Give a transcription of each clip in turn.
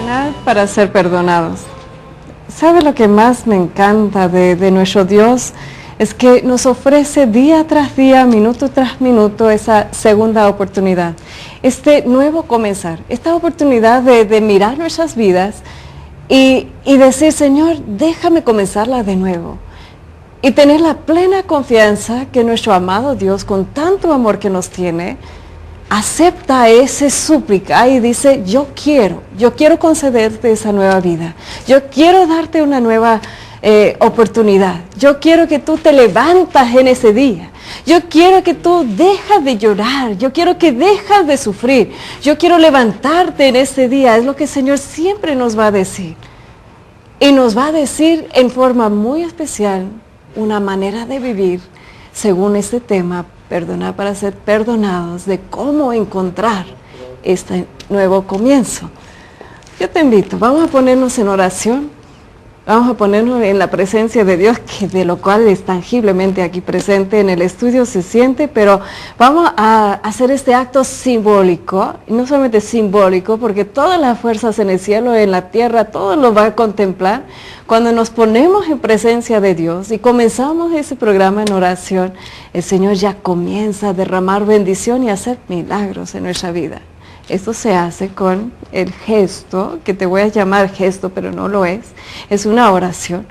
Perdonar para ser perdonados. ¿Sabe lo que más me encanta de nuestro Dios? Es que nos ofrece día tras día, minuto tras minuto, esa segunda oportunidad. Este nuevo comenzar, esta oportunidad de mirar nuestras vidas y decir, Señor, déjame comenzarla de nuevo. Y tener la plena confianza que nuestro amado Dios, con tanto amor que nos tiene, acepta ese súplica y dice, yo quiero concederte esa nueva vida. Yo quiero darte una nueva oportunidad. Yo quiero que tú te levantas en ese día. Yo quiero que tú dejas de llorar. Yo quiero que dejas de sufrir. Yo quiero levantarte en ese día. Es lo que el Señor siempre nos va a decir. Y nos va a decir en forma muy especial una manera de vivir según este tema, perdonar para ser perdonados, de cómo encontrar este nuevo comienzo. Yo te invito, vamos a ponernos en oración, vamos a ponernos en la presencia de Dios, que de lo cual es tangiblemente aquí presente en el estudio, se siente, pero vamos a hacer este acto simbólico, y no solamente simbólico, porque todas las fuerzas en el cielo, en la tierra, todo lo va a contemplar. Cuando nos ponemos en presencia de Dios y comenzamos ese programa en oración, el Señor ya comienza a derramar bendición y a hacer milagros en nuestra vida. Esto se hace con el gesto, que te voy a llamar gesto, pero no lo es una oración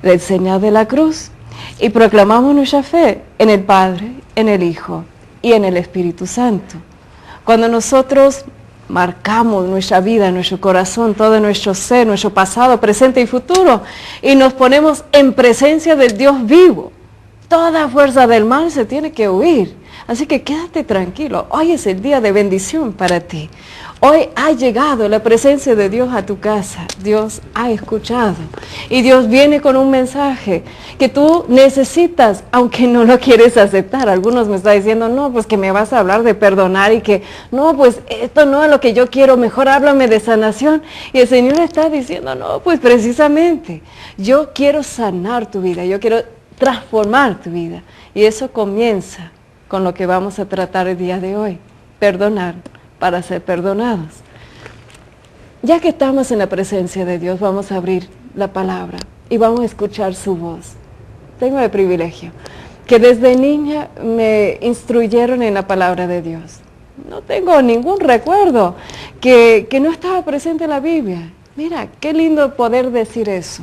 del señal de la cruz. Y proclamamos nuestra fe en el Padre, en el Hijo y en el Espíritu Santo. Cuando nosotros marcamos nuestra vida, nuestro corazón, todo nuestro ser, nuestro pasado, presente y futuro, y nos ponemos en presencia del Dios vivo, toda fuerza del mal se tiene que huir. Así que quédate tranquilo, hoy es el día de bendición para ti. Hoy ha llegado la presencia de Dios a tu casa. Dios ha escuchado y Dios viene con un mensaje que tú necesitas, aunque no lo quieres aceptar. Algunos me están diciendo, no, pues que me vas a hablar de perdonar y que, no, pues esto no es lo que yo quiero, mejor háblame de sanación. Y el Señor está diciendo, no, pues precisamente, yo quiero sanar tu vida, yo quiero transformar tu vida. Y eso comienza con lo que vamos a tratar el día de hoy, perdonar para ser perdonados. Ya que estamos en la presencia de Dios, vamos a abrir la palabra y vamos a escuchar su voz. Tengo el privilegio que desde niña me instruyeron en la palabra de Dios. No tengo ningún recuerdo que no estaba presente en la Biblia. Mira, qué lindo poder decir eso.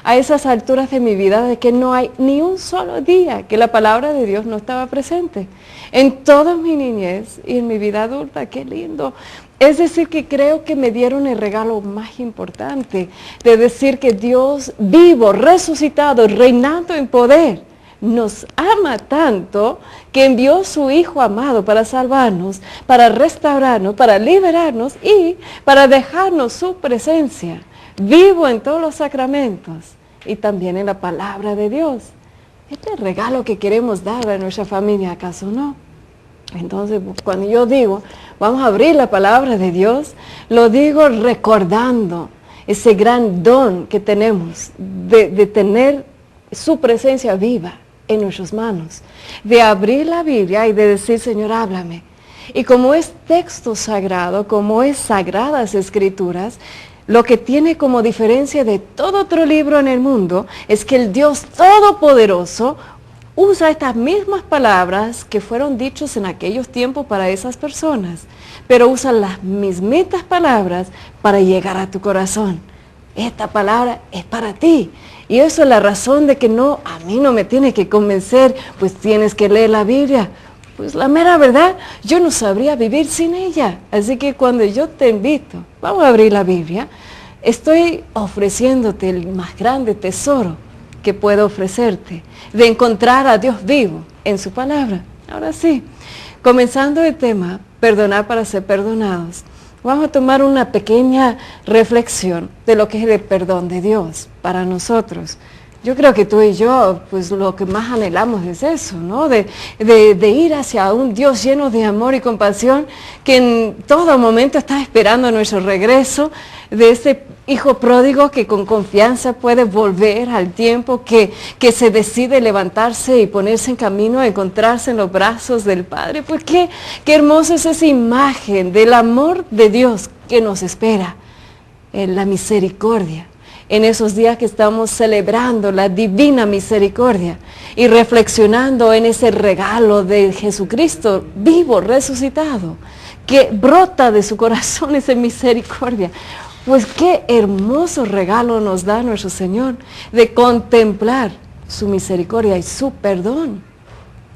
A esas alturas de mi vida, de que no hay ni un solo día que la palabra de Dios no estaba presente. En toda mi niñez y en mi vida adulta, qué lindo. Es decir, que creo que me dieron el regalo más importante, de decir que Dios vivo, resucitado, reinando en poder, nos ama tanto que envió su Hijo amado para salvarnos, para restaurarnos, para liberarnos y para dejarnos su presencia, vivo en todos los sacramentos y también en la palabra de Dios. Este es el regalo que queremos dar a nuestra familia, ¿acaso no? Entonces, cuando yo digo, vamos a abrir la palabra de Dios, lo digo recordando ese gran don que tenemos de tener su presencia viva en nuestras manos, de abrir la Biblia y de decir, Señor, háblame. Y como es texto sagrado, como es sagradas escrituras, lo que tiene como diferencia de todo otro libro en el mundo es que el Dios Todopoderoso usa estas mismas palabras que fueron dichos en aquellos tiempos para esas personas, pero usa las mismitas palabras para llegar a tu corazón. Esta palabra es para ti. Y eso es la razón de que no, a mí no me tiene que convencer, pues tienes que leer la Biblia. Pues la mera verdad, yo no sabría vivir sin ella. Así que cuando yo te invito, vamos a abrir la Biblia, estoy ofreciéndote el más grande tesoro que puedo ofrecerte, de encontrar a Dios vivo en su palabra. Ahora sí, comenzando el tema, perdonar para ser perdonados, vamos a tomar una pequeña reflexión de lo que es el perdón de Dios para nosotros. Yo creo que tú y yo, pues lo que más anhelamos es eso, ¿no? De ir hacia un Dios lleno de amor y compasión, que en todo momento está esperando nuestro regreso, de ese hijo pródigo que con confianza puede volver al tiempo, que se decide levantarse y ponerse en camino a encontrarse en los brazos del Padre. Pues qué hermosa es esa imagen del amor de Dios que nos espera. la misericordia. En esos días que estamos celebrando la divina misericordia y reflexionando en ese regalo de Jesucristo vivo, resucitado, que brota de su corazón esa misericordia. Pues qué hermoso regalo nos da nuestro Señor de contemplar su misericordia y su perdón.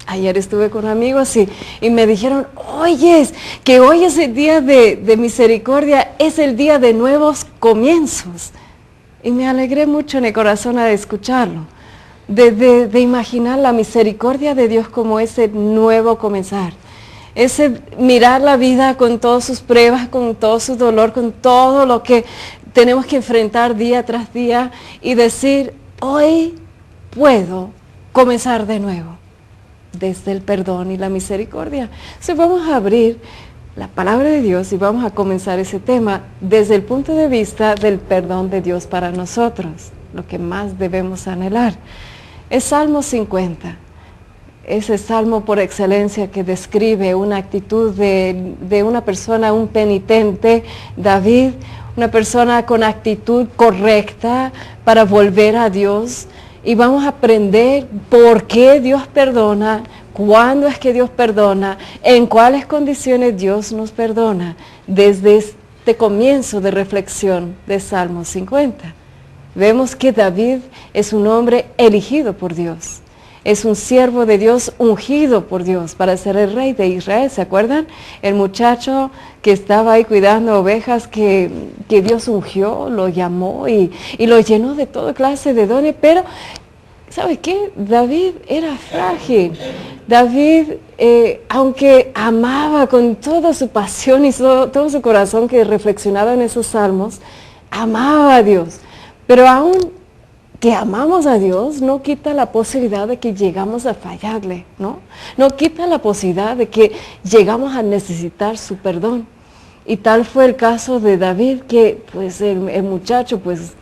Ayer estuve con amigos y me dijeron, oyes, que hoy es el día de misericordia, es el día de nuevos comienzos. Y me alegré mucho en el corazón al escucharlo, de imaginar la misericordia de Dios como ese nuevo comenzar. Ese mirar la vida con todas sus pruebas, con todo su dolor, con todo lo que tenemos que enfrentar día tras día y decir, hoy puedo comenzar de nuevo, desde el perdón y la misericordia. Entonces vamos a abrir la palabra de Dios y vamos a comenzar ese tema desde el punto de vista del perdón de Dios para nosotros, lo que más debemos anhelar. Es Salmo 50. Ese salmo por excelencia que describe una actitud de una persona, un penitente, David, una persona con actitud correcta para volver a Dios. Y vamos a aprender por qué Dios perdona, cuándo es que Dios perdona, en cuáles condiciones Dios nos perdona, desde este comienzo de reflexión de Salmo 50. Vemos que David es un hombre elegido por Dios. Es un siervo de Dios ungido por Dios para ser el rey de Israel. ¿Se acuerdan? El muchacho que estaba ahí cuidando ovejas que Dios ungió, lo llamó y lo llenó de toda clase de dones. Pero, ¿sabe qué? David era frágil. David, aunque amaba con toda su pasión y todo su corazón que reflexionaba en esos salmos, amaba a Dios. Pero aún que amamos a Dios no quita la posibilidad de que llegamos a fallarle, ¿no? No quita la posibilidad de que llegamos a necesitar su perdón. Y tal fue el caso de David, que pues el muchacho pues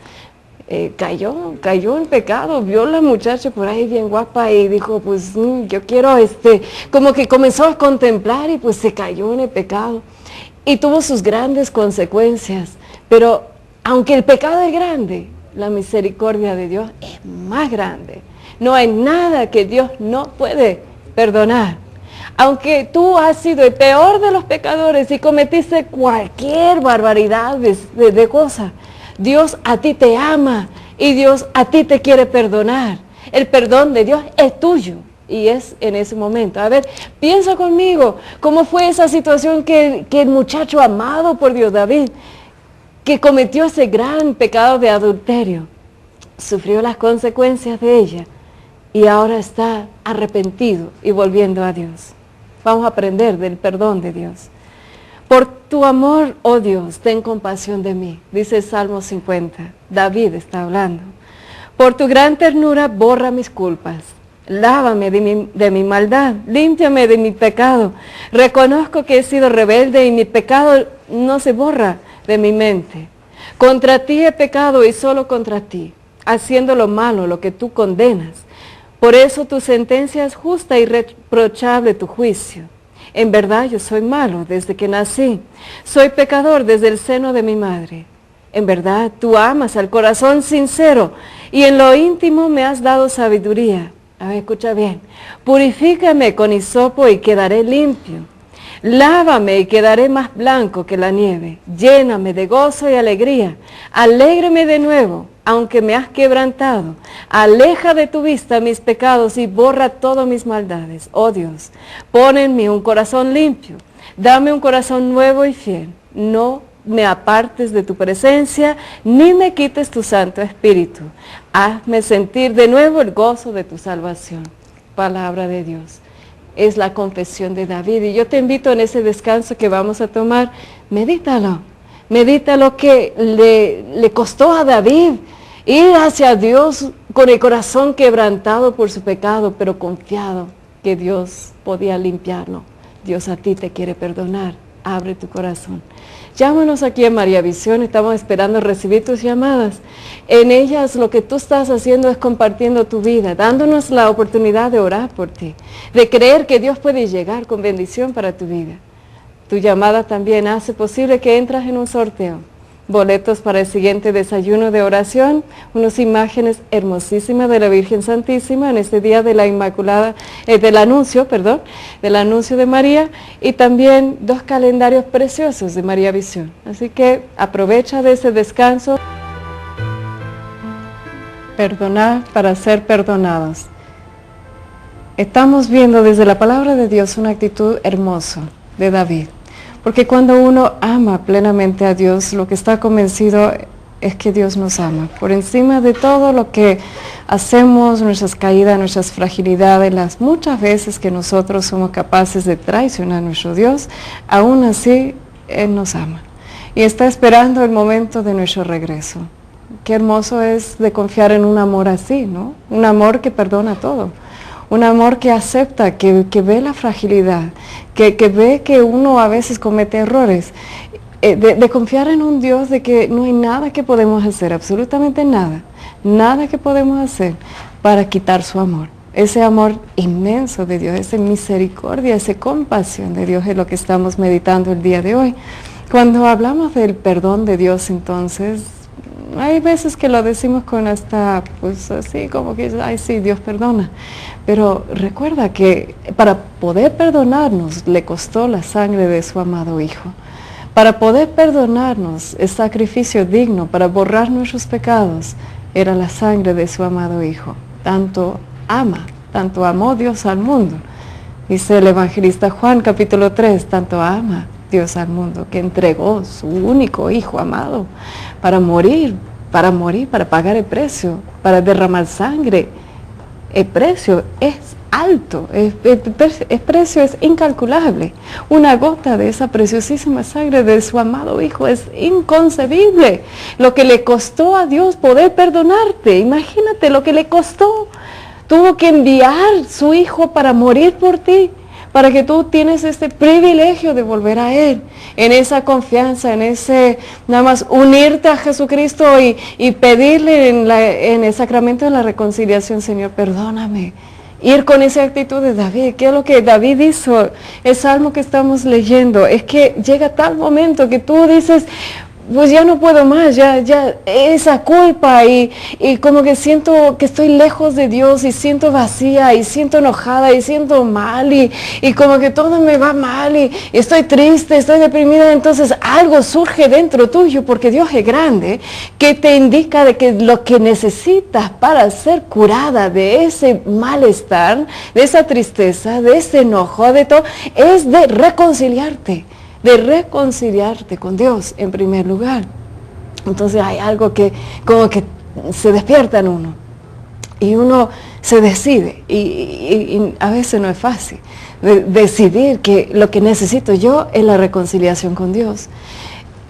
cayó en pecado, vio a la muchacha por ahí bien guapa y dijo pues yo quiero como que comenzó a contemplar y pues se cayó en el pecado. Y tuvo sus grandes consecuencias, pero aunque el pecado es grande, la misericordia de Dios es más grande. No hay nada que Dios no puede perdonar. Aunque tú has sido el peor de los pecadores y cometiste cualquier barbaridad de cosas, Dios a ti te ama y Dios a ti te quiere perdonar. El perdón de Dios es tuyo y es en ese momento. A ver, piensa conmigo, ¿cómo fue esa situación que el muchacho amado por Dios, David, que cometió ese gran pecado de adulterio, sufrió las consecuencias de ella y ahora está arrepentido y volviendo a Dios? Vamos a aprender del perdón de Dios. Por tu amor, oh Dios, ten compasión de mí, dice el Salmo 50. David está hablando. Por tu gran ternura, borra mis culpas. Lávame de mi maldad, límpiame de mi pecado. Reconozco que he sido rebelde y mi pecado no se borra de mi mente. Contra ti he pecado y solo contra ti, haciendo lo malo, lo que tú condenas. Por eso tu sentencia es justa y reprochable tu juicio. En verdad yo soy malo desde que nací. Soy pecador desde el seno de mi madre. En verdad tú amas al corazón sincero y en lo íntimo me has dado sabiduría. A ver, escucha bien. Purifícame con hisopo y quedaré limpio. Lávame y quedaré más blanco que la nieve. Lléname de gozo y alegría. Alégrame de nuevo, aunque me has quebrantado. Aleja de tu vista mis pecados y borra todas mis maldades. Oh Dios, pon en mí un corazón limpio. Dame un corazón nuevo y fiel. No me apartes de tu presencia, ni me quites tu Santo Espíritu. Hazme sentir de nuevo el gozo de tu salvación. Palabra de Dios. Es la confesión de David. Y yo te invito en ese descanso que vamos a tomar, medítalo. Medita lo que le costó a David ir hacia Dios con el corazón quebrantado por su pecado, pero confiado que Dios podía limpiarlo. Dios a ti te quiere perdonar. Abre tu corazón. Llámanos aquí a María Visión, estamos esperando recibir tus llamadas. En ellas lo que tú estás haciendo es compartiendo tu vida, dándonos la oportunidad de orar por ti, de creer que Dios puede llegar con bendición para tu vida. Tu llamada también hace posible que entres en un sorteo boletos para el siguiente desayuno de oración, unas imágenes hermosísimas de la Virgen Santísima en este día de la Inmaculada, del anuncio de María, y también 2 calendarios preciosos de María Visión. Así que aprovecha de ese descanso. Perdonar para ser perdonados. Estamos viendo desde la palabra de Dios una actitud hermosa de David. Porque cuando uno ama plenamente a Dios, lo que está convencido es que Dios nos ama. Por encima de todo lo que hacemos, nuestras caídas, nuestras fragilidades, las muchas veces que nosotros somos capaces de traicionar a nuestro Dios, aún así Él nos ama. Y está esperando el momento de nuestro regreso. Qué hermoso es de confiar en un amor así, ¿no? Un amor que perdona todo. Un amor que acepta, que ve la fragilidad, que ve que uno a veces comete errores. De confiar en un Dios de que no hay nada que podemos hacer, absolutamente nada. Nada que podemos hacer para quitar su amor. Ese amor inmenso de Dios, esa misericordia, esa compasión de Dios es lo que estamos meditando el día de hoy. Cuando hablamos del perdón de Dios, entonces, hay veces que lo decimos con hasta, pues así como que, ay sí, Dios perdona. Pero recuerda que para poder perdonarnos le costó la sangre de su amado Hijo. Para poder perdonarnos el sacrificio digno para borrar nuestros pecados era la sangre de su amado Hijo. Tanto amó Dios al mundo. Dice el evangelista Juan capítulo 3, tanto ama Dios al mundo que entregó su único Hijo amado para morir, para pagar el precio, para derramar sangre. El precio es alto, el precio es incalculable. Una gota de esa preciosísima sangre de su amado Hijo es inconcebible. Lo que le costó a Dios poder perdonarte, imagínate lo que le costó. Tuvo que enviar su Hijo para morir por ti, para que tú tienes este privilegio de volver a Él, en esa confianza, en ese, nada más unirte a Jesucristo y pedirle en el sacramento de la reconciliación, Señor, perdóname. Ir con esa actitud de David. ¿Qué es lo que David hizo? El salmo que estamos leyendo, es que llega tal momento que tú dices, pues ya no puedo más, ya esa culpa y como que siento que estoy lejos de Dios y siento vacía y siento enojada y siento mal y como que todo me va mal y estoy triste, estoy deprimida. Entonces algo surge dentro tuyo, porque Dios es grande, que te indica de que lo que necesitas para ser curada de ese malestar, de esa tristeza, de ese enojo, de todo, es de reconciliarte con Dios en primer lugar. Entonces hay algo que como que se despierta en uno y uno se decide y a veces no es fácil decidir que lo que necesito yo es la reconciliación con Dios.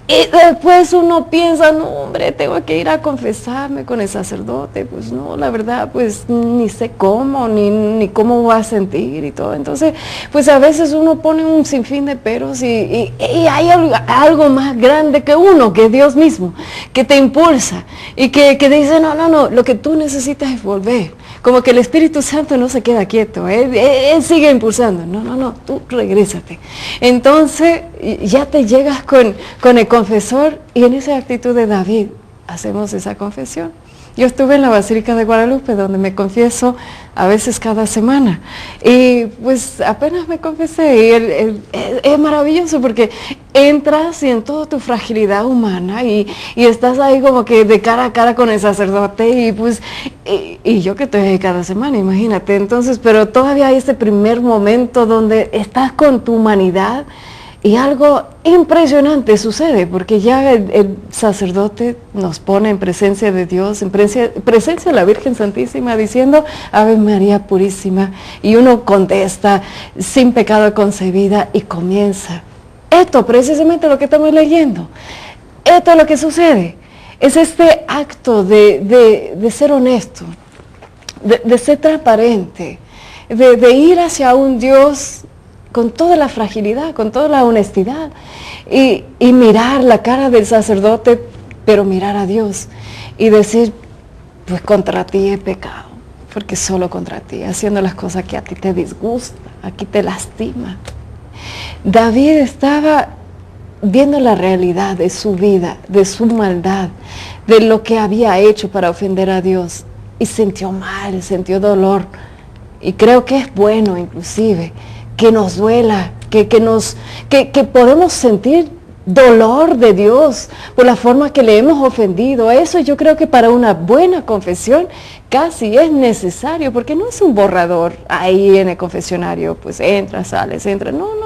Y después uno piensa, no hombre, tengo que ir a confesarme con el sacerdote. Pues no, la verdad, pues ni sé cómo, ni cómo voy a sentir y todo. Entonces, pues a veces uno pone un sinfín de peros y hay algo más grande que uno, que es Dios mismo, que te impulsa y que dice, no, lo que tú necesitas es volver. Como que el Espíritu Santo no se queda quieto, Él sigue impulsando. No, tú regrésate. Entonces ya te llegas con el confesor y en esa actitud de David hacemos esa confesión. Yo estuve en la Basílica de Guadalupe, donde me confieso a veces cada semana. Y pues apenas me confesé y es maravilloso porque entras y en toda tu fragilidad humana y estás ahí como que de cara a cara con el sacerdote y yo que estoy ahí cada semana, imagínate. Entonces, pero todavía hay este primer momento donde estás con tu humanidad. Y algo impresionante sucede, porque ya el sacerdote nos pone en presencia de Dios, en presencia de la Virgen Santísima, diciendo, Ave María Purísima, y uno contesta, sin pecado concebida, y comienza. Esto precisamente lo que estamos leyendo, esto es lo que sucede, es este acto de ser honesto, de ser transparente, de ir hacia un Dios con toda la fragilidad, con toda la honestidad, y mirar la cara del sacerdote, pero mirar a Dios, y decir, pues contra ti he pecado, porque solo contra ti, haciendo las cosas que a ti te disgustan, aquí te lastima. David estaba viendo la realidad de su vida, de su maldad, de lo que había hecho para ofender a Dios, y sintió mal, sintió dolor. Y creo que es bueno inclusive que nos duela, que podemos sentir dolor de Dios por la forma que le hemos ofendido. Eso yo creo que para una buena confesión casi es necesario, porque no es un borrador ahí en el confesionario, pues entra, sales, entra. No.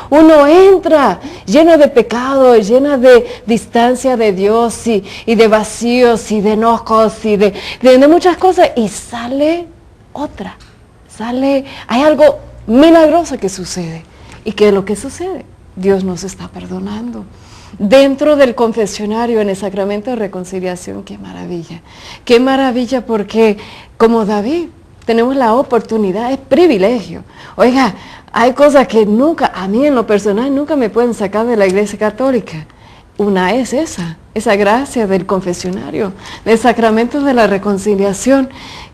Uno entra lleno de pecado, llena de distancia de Dios y de vacíos y de enojos y de muchas cosas, y sale otra. Hay algo milagroso que sucede. ¿Y qué es lo que sucede? Dios nos está perdonando. Dentro del confesionario, en el sacramento de reconciliación, qué maravilla. Qué maravilla, porque como David tenemos la oportunidad, es privilegio. Oiga, hay cosas que nunca, a mí en lo personal, nunca me pueden sacar de la Iglesia Católica. Una es esa gracia del confesionario, del sacramento de la reconciliación,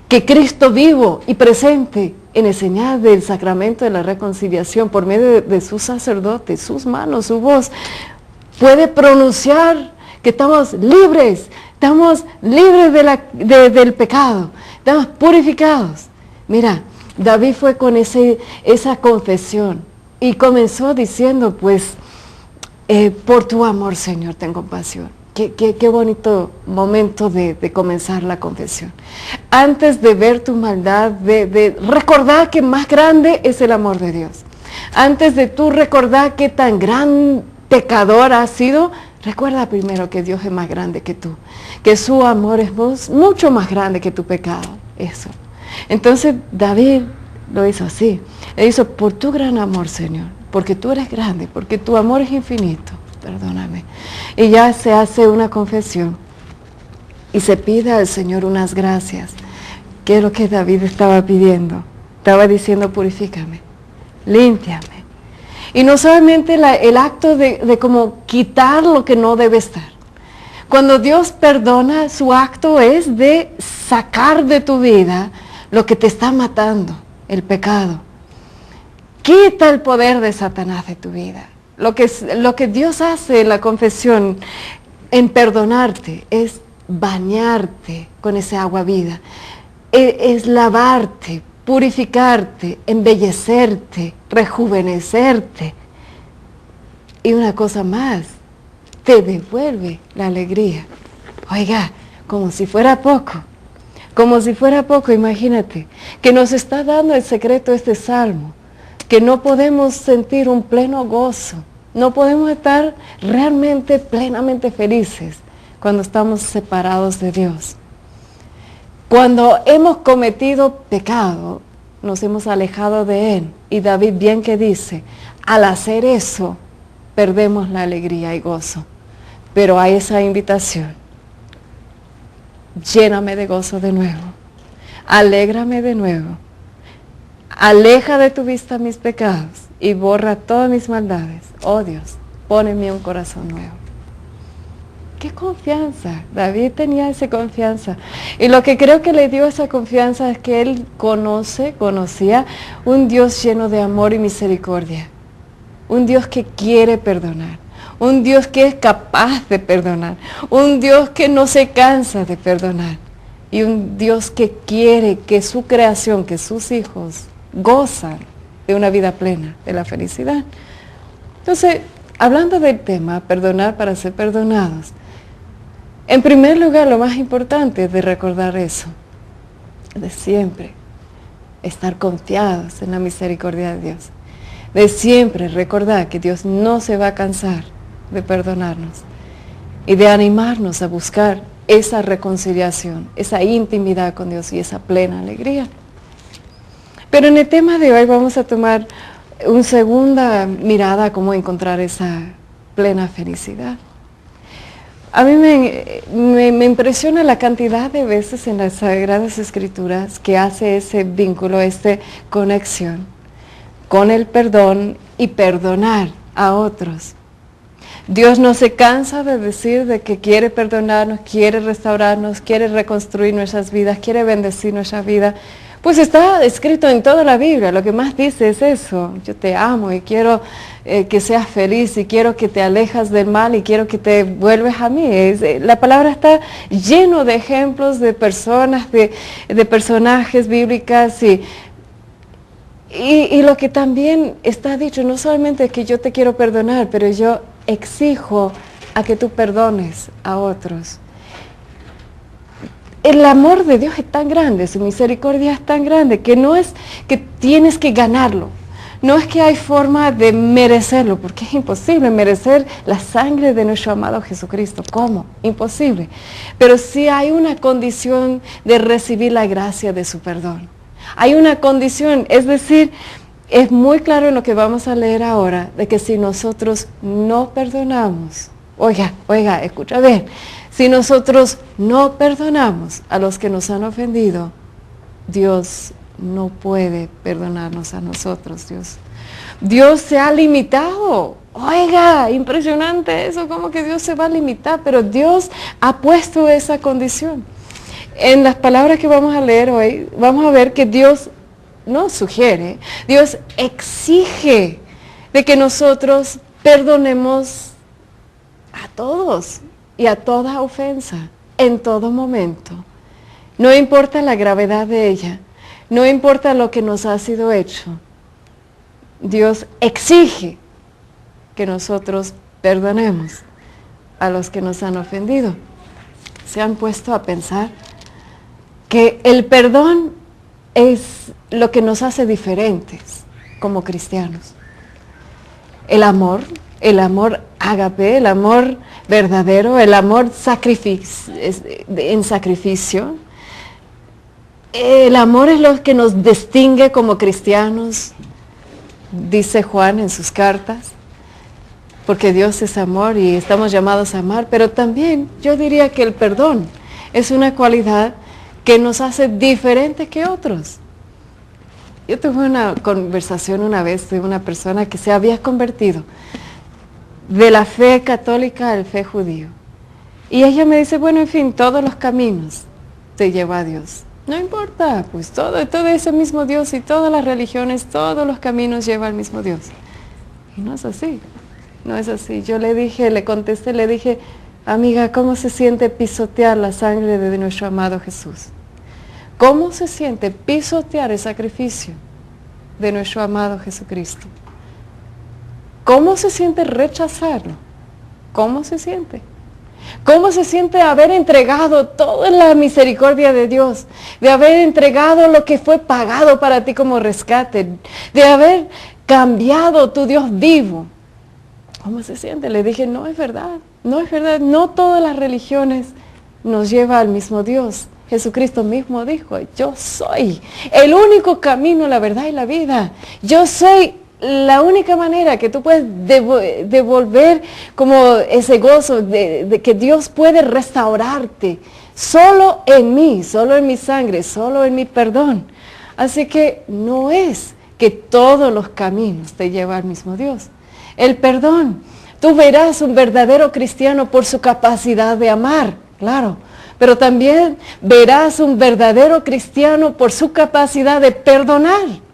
que Cristo vivo y presente en el señal del sacramento de la reconciliación, por medio de su sacerdote, sus manos, su voz, puede pronunciar que estamos libres del pecado, estamos purificados. Mira, David fue con esa confesión y comenzó diciendo, pues, por tu amor, Señor, ten compasión. Qué bonito momento de comenzar la confesión. Antes de ver tu maldad, de recordar que más grande es el amor de Dios. Antes de tú recordar qué tan gran pecador has sido, recuerda primero que Dios es más grande que tú, que su amor es mucho más grande que tu pecado. Eso. Entonces David lo hizo así. Le hizo, por tu gran amor, Señor, porque tú eres grande, porque tu amor es infinito. Perdóname. Y ya se hace una confesión y se pide al Señor unas gracias. ¿Qué es lo que David estaba pidiendo? Estaba diciendo, purifícame, límpiame. Y no solamente el acto de como quitar lo que no debe estar. Cuando Dios perdona, su acto es de sacar de tu vida lo que te está matando, el pecado. Quita el poder de Satanás de tu vida. Lo que Dios hace en la confesión, en perdonarte, es bañarte con ese agua vida, es lavarte, purificarte, embellecerte, rejuvenecerte. Y una cosa más, te devuelve la alegría. Oiga, como si fuera poco, imagínate, que nos está dando el secreto este salmo, que no podemos sentir un pleno gozo, no podemos estar realmente plenamente felices cuando estamos separados de Dios. Cuando hemos cometido pecado, nos hemos alejado de Él. Y David bien que dice, al hacer eso, perdemos la alegría y gozo. Pero hay esa invitación, lléname de gozo de nuevo, alégrame de nuevo. Aleja de tu vista mis pecados y borra todas mis maldades. Oh Dios, pon en mí un corazón nuevo. ¡Qué confianza! David tenía esa confianza. Y lo que creo que le dio esa confianza es que él conocía un Dios lleno de amor y misericordia. Un Dios que quiere perdonar. Un Dios que es capaz de perdonar. Un Dios que no se cansa de perdonar. Y un Dios que quiere que su creación, que sus hijos gozan de una vida plena, de la felicidad. Entonces, hablando del tema, perdonar para ser perdonados, en primer lugar, lo más importante es de recordar eso, de siempre estar confiados en la misericordia de Dios, de siempre recordar que Dios no se va a cansar de perdonarnos y de animarnos a buscar esa reconciliación, esa intimidad con Dios y esa plena alegría. Pero en el tema de hoy vamos a tomar una segunda mirada a cómo encontrar esa plena felicidad. A mí me impresiona la cantidad de veces en las Sagradas Escrituras que hace ese vínculo, esta conexión con el perdón y perdonar a otros. Dios no se cansa de decir de que quiere perdonarnos, quiere restaurarnos, quiere reconstruir nuestras vidas, quiere bendecir nuestra vida, Pues está escrito en toda la Biblia, lo que más dice es eso: yo te amo y quiero que seas feliz y quiero que te alejas del mal y quiero que te vuelves a mí. La palabra está lleno de ejemplos de personas, de personajes bíblicas y lo que también está dicho, no solamente es que yo te quiero perdonar, pero yo exijo a que tú perdones a otros. El amor de Dios es tan grande, su misericordia es tan grande, que no es que tienes que ganarlo. No es que hay forma de merecerlo, porque es imposible merecer la sangre de nuestro amado Jesucristo. ¿Cómo? Imposible. Pero sí hay una condición de recibir la gracia de su perdón. Hay una condición, es decir, es muy claro en lo que vamos a leer ahora, de que si nosotros no perdonamos, oiga, escucha bien, si nosotros no perdonamos a los que nos han ofendido, Dios no puede perdonarnos a nosotros, Dios se ha limitado. Oiga, impresionante eso, como que Dios se va a limitar, pero Dios ha puesto esa condición. En las palabras que vamos a leer hoy, vamos a ver que Dios no sugiere, Dios exige de que nosotros perdonemos a todos y a toda ofensa, en todo momento. No importa la gravedad de ella, no importa lo que nos ha sido hecho, Dios exige que nosotros perdonemos a los que nos han ofendido. ¿Se han puesto a pensar que el perdón es lo que nos hace diferentes como cristianos? El amor ágape, el amor verdadero, el amor en sacrificio. El amor es lo que nos distingue como cristianos, dice Juan en sus cartas, porque Dios es amor y estamos llamados a amar, pero también yo diría que el perdón es una cualidad que nos hace diferentes que otros. Yo tuve una conversación una vez de una persona que se había convertido de la fe católica al fe judío. Y ella me dice, bueno, en fin, todos los caminos te llevan a Dios. No importa, pues todo ese mismo Dios y todas las religiones, todos los caminos llevan al mismo Dios. Y no es así, no es así. Yo le contesté, le dije, amiga, ¿cómo se siente pisotear la sangre de nuestro amado Jesús? ¿Cómo se siente pisotear el sacrificio de nuestro amado Jesucristo? ¿Cómo se siente rechazarlo? ¿Cómo se siente? ¿Cómo se siente haber entregado toda la misericordia de Dios? De haber entregado lo que fue pagado para ti como rescate. De haber cambiado tu Dios vivo. ¿Cómo se siente? Le dije, no es verdad, no es verdad. No todas las religiones nos llevan al mismo Dios. Jesucristo mismo dijo, yo soy el único camino, la verdad y la vida. Yo soy la única manera que tú puedes devolver como ese gozo de que Dios puede restaurarte. Solo en mí, solo en mi sangre, solo en mi perdón. Así que no es que todos los caminos te llevan al mismo Dios. El perdón, tú verás un verdadero cristiano por su capacidad de amar, claro. Pero también verás un verdadero cristiano por su capacidad de perdonar.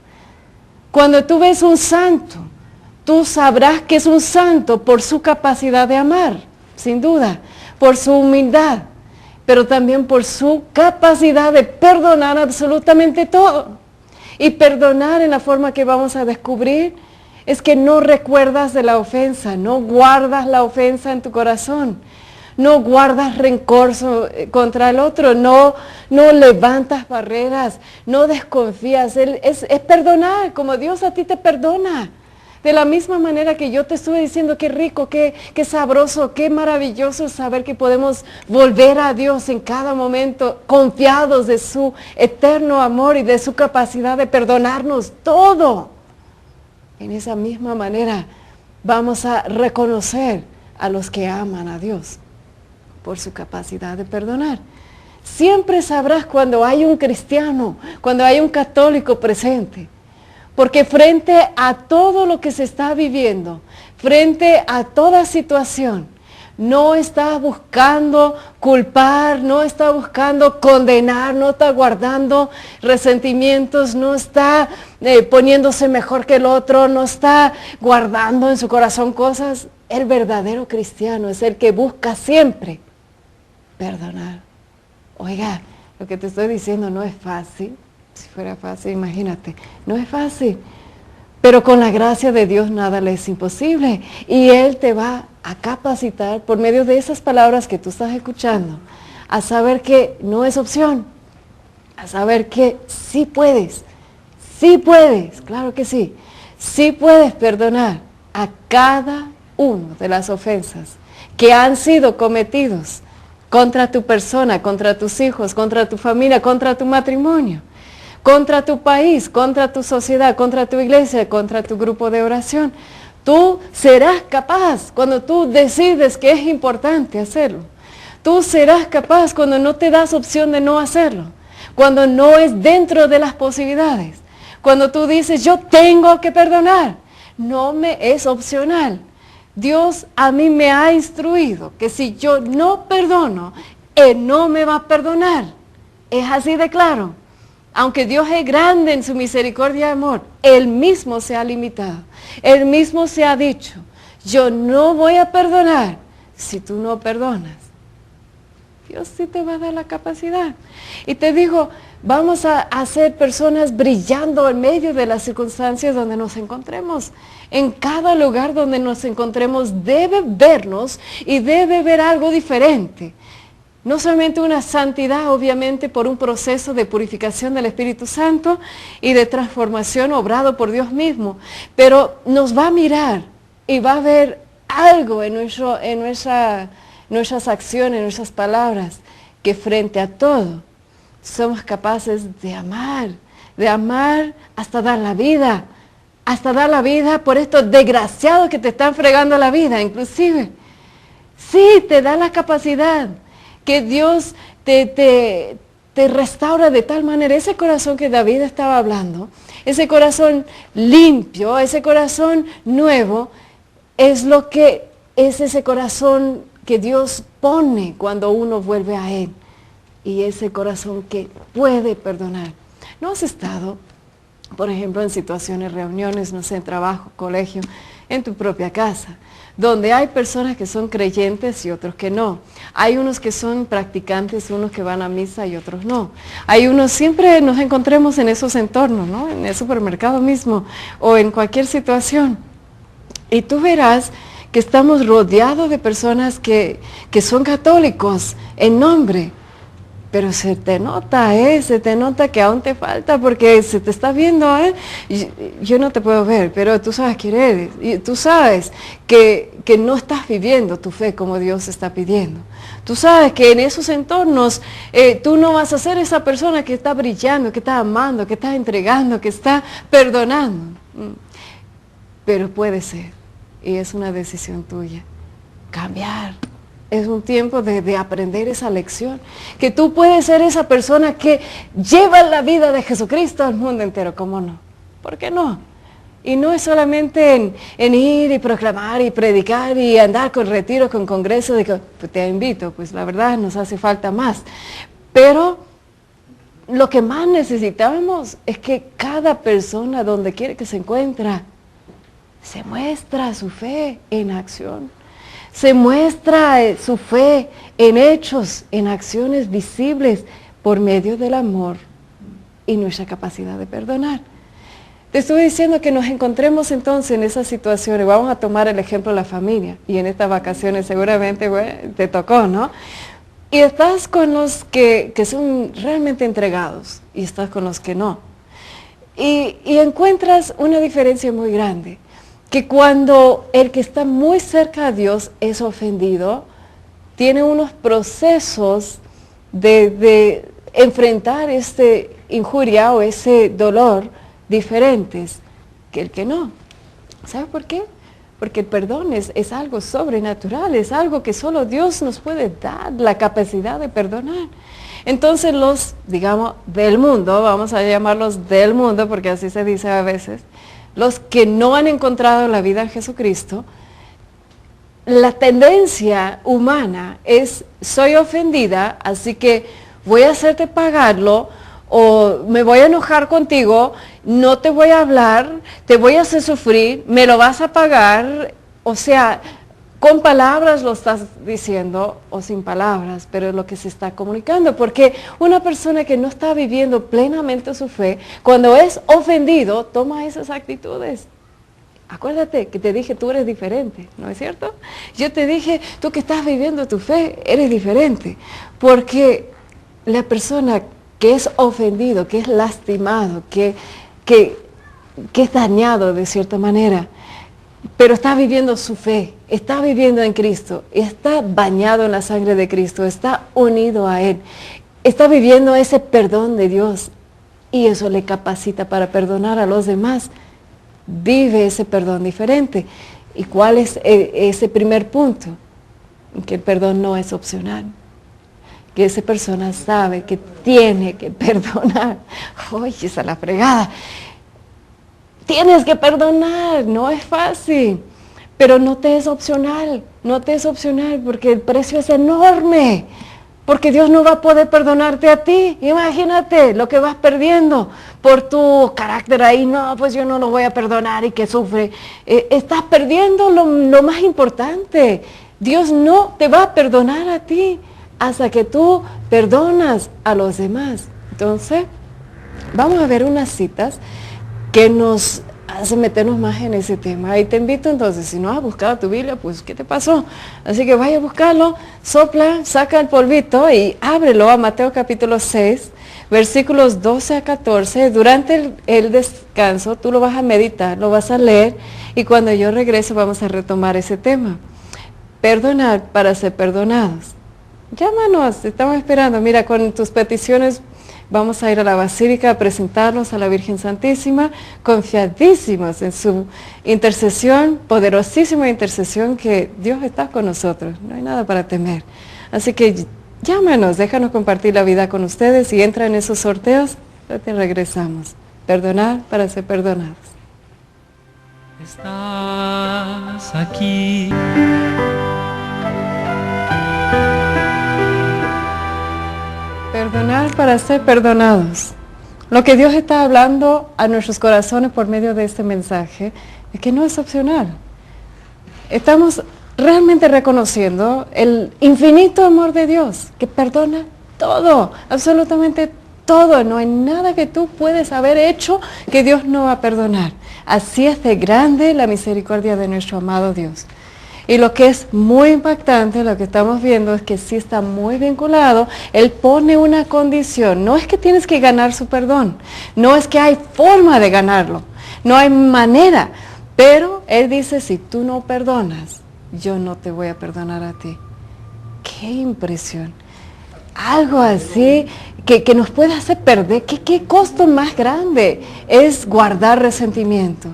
Cuando tú ves un santo, tú sabrás que es un santo por su capacidad de amar, sin duda, por su humildad, pero también por su capacidad de perdonar absolutamente todo. Y perdonar en la forma que vamos a descubrir es que no recuerdas de la ofensa, no guardas la ofensa en tu corazón. No guardas rencor contra el otro, no levantas barreras, no desconfías. Es perdonar como Dios a ti te perdona. De la misma manera que yo te estuve diciendo, qué rico, qué sabroso, qué maravilloso saber que podemos volver a Dios en cada momento, confiados de su eterno amor y de su capacidad de perdonarnos todo. En esa misma manera vamos a reconocer a los que aman a Dios por su capacidad de perdonar. Siempre sabrás cuando hay un cristiano, cuando hay un católico presente, porque frente a todo lo que se está viviendo, frente a toda situación, no está buscando culpar, no está buscando condenar, no está guardando resentimientos, no está poniéndose mejor que el otro, no está guardando en su corazón cosas. El verdadero cristiano es el que busca siempre perdonar. Oiga, lo que te estoy diciendo no es fácil. Si fuera fácil, imagínate, no es fácil. Pero con la gracia de Dios nada le es imposible. Y Él te va a capacitar por medio de esas palabras que tú estás escuchando, a saber que no es opción, a saber que sí puedes, claro que sí puedes perdonar a cada una de las ofensas que han sido cometidos contra tu persona, contra tus hijos, contra tu familia, contra tu matrimonio, contra tu país, contra tu sociedad, contra tu iglesia, contra tu grupo de oración. Tú serás capaz cuando tú decides que es importante hacerlo. Tú serás capaz cuando no te das opción de no hacerlo, cuando no es dentro de las posibilidades, cuando tú dices, yo tengo que perdonar, no me es opcional. Dios a mí me ha instruido que si yo no perdono, Él no me va a perdonar. Es así de claro. Aunque Dios es grande en su misericordia y amor, Él mismo se ha limitado. Él mismo se ha dicho, yo no voy a perdonar si tú no perdonas. Dios sí te va a dar la capacidad. Y te digo, vamos a ser personas brillando en medio de las circunstancias donde nos encontremos. En cada lugar donde nos encontremos debe vernos y debe ver algo diferente. No solamente una santidad, obviamente, por un proceso de purificación del Espíritu Santo y de transformación obrado por Dios mismo, pero nos va a mirar y va a ver algo en nuestras acciones, en nuestras palabras, que frente a todo somos capaces de amar hasta dar la vida por estos desgraciados que te están fregando la vida, inclusive. Sí, te da la capacidad. Que Dios te restaura de tal manera, ese corazón que David estaba hablando, ese corazón limpio, ese corazón nuevo, es ese corazón que Dios pone cuando uno vuelve a Él. Y ese corazón que puede perdonar. ¿No has estado, por ejemplo, en situaciones, reuniones, no sé, en trabajo, colegio, en tu propia casa, donde hay personas que son creyentes y otros que no? Hay unos que son practicantes, unos que van a misa y otros no. Hay unos, siempre nos encontremos en esos entornos, ¿no? En el supermercado mismo o en cualquier situación. Y tú verás que estamos rodeados de personas que son católicos en nombre. Pero se te nota que aún te falta porque se te está viendo, yo no te puedo ver, pero tú sabes quién eres. Y tú sabes que no estás viviendo tu fe como Dios está pidiendo. Tú sabes que en esos entornos tú no vas a ser esa persona que está brillando, que está amando, que está entregando, que está perdonando. Pero puede ser, y es una decisión tuya, cambiar. Es un tiempo de aprender esa lección, que tú puedes ser esa persona que lleva la vida de Jesucristo al mundo entero, ¿cómo no? ¿Por qué no? Y no es solamente en ir y proclamar y predicar y andar con retiros, con congresos, de que pues, te invito, pues la verdad nos hace falta más. Pero lo que más necesitamos es que cada persona donde quiere que se encuentra, se muestra su fe en acción. Se muestra su fe en hechos, en acciones visibles por medio del amor y nuestra capacidad de perdonar. Te estuve diciendo que nos encontremos entonces en esas situaciones. Vamos a tomar el ejemplo de la familia y en estas vacaciones seguramente te tocó, ¿no? Y estás con los que son realmente entregados y estás con los que no. Y encuentras una diferencia muy grande. Que cuando el que está muy cerca a Dios es ofendido, tiene unos procesos de enfrentar este injuria o ese dolor diferentes que el que no. ¿Sabe por qué? Porque el perdón es algo sobrenatural, es algo que solo Dios nos puede dar, la capacidad de perdonar. Entonces los, digamos, del mundo, vamos a llamarlos del mundo, porque así se dice a veces, los que no han encontrado la vida en Jesucristo, la tendencia humana es, soy ofendida, así que voy a hacerte pagarlo, o me voy a enojar contigo, no te voy a hablar, te voy a hacer sufrir, me lo vas a pagar, o sea, con palabras lo estás diciendo o sin palabras, pero es lo que se está comunicando, porque una persona que no está viviendo plenamente su fe, cuando es ofendido, toma esas actitudes. Acuérdate que te dije, tú eres diferente, ¿no es cierto? Yo te dije, tú que estás viviendo tu fe, eres diferente, porque la persona que es ofendido, que es lastimado, que es dañado de cierta manera, pero está viviendo su fe, está viviendo en Cristo, está bañado en la sangre de Cristo, está unido a Él, está viviendo ese perdón de Dios y eso le capacita para perdonar a los demás. Vive ese perdón diferente. ¿Y cuál es ese primer punto? Que el perdón no es opcional. Que esa persona sabe que tiene que perdonar. ¡Uy, esa es la fregada! Tienes que perdonar, no es fácil, pero no te es opcional, porque el precio es enorme, porque Dios no va a poder perdonarte a ti. Imagínate lo que vas perdiendo por tu carácter ahí, no, pues yo no lo voy a perdonar y que sufre. Estás perdiendo lo más importante. Dios no te va a perdonar a ti hasta que tú perdonas a los demás. Entonces, vamos a ver unas citas que nos hace meternos más en ese tema. Y te invito entonces, si no has buscado tu Biblia, pues ¿qué te pasó? Así que vaya a buscarlo, sopla, saca el polvito y ábrelo a Mateo capítulo 6, versículos 12 a 14. Durante el descanso tú lo vas a meditar, lo vas a leer y cuando yo regrese vamos a retomar ese tema. Perdonar para ser perdonados. Llámanos, estamos esperando. Mira, con tus peticiones vamos a ir a la Basílica a presentarnos a la Virgen Santísima, confiadísimos en su intercesión, poderosísima intercesión, que Dios está con nosotros, no hay nada para temer. Así que llámanos, déjanos compartir la vida con ustedes y entra en esos sorteos, ya te regresamos. Perdonar para ser perdonados. Estás aquí. Perdonar para ser perdonados. Lo que Dios está hablando a nuestros corazones por medio de este mensaje es que no es opcional. Estamos realmente reconociendo el infinito amor de Dios, que perdona todo, absolutamente todo. No hay nada que tú puedes haber hecho que Dios no va a perdonar. Así es de grande la misericordia de nuestro amado Dios. Y lo que es muy impactante, lo que estamos viendo es que sí está muy vinculado. Él pone una condición. No es que tienes que ganar su perdón. No es que hay forma de ganarlo. No hay manera. Pero Él dice, si tú no perdonas, yo no te voy a perdonar a ti. ¡Qué impresión! Algo así que nos puede hacer perder. ¿Qué costo más grande es guardar resentimiento?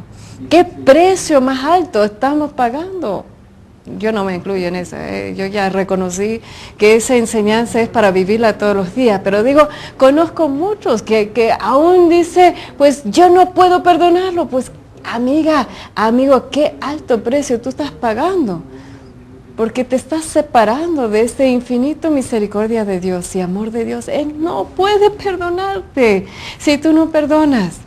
¿Qué precio más alto estamos pagando? Yo no me incluyo en eso, yo ya reconocí que esa enseñanza es para vivirla todos los días, pero digo, conozco muchos que aún dice, pues yo no puedo perdonarlo. Pues amiga, amigo, qué alto precio tú estás pagando, porque te estás separando de este infinito misericordia de Dios y amor de Dios. Él no puede perdonarte si tú no perdonas.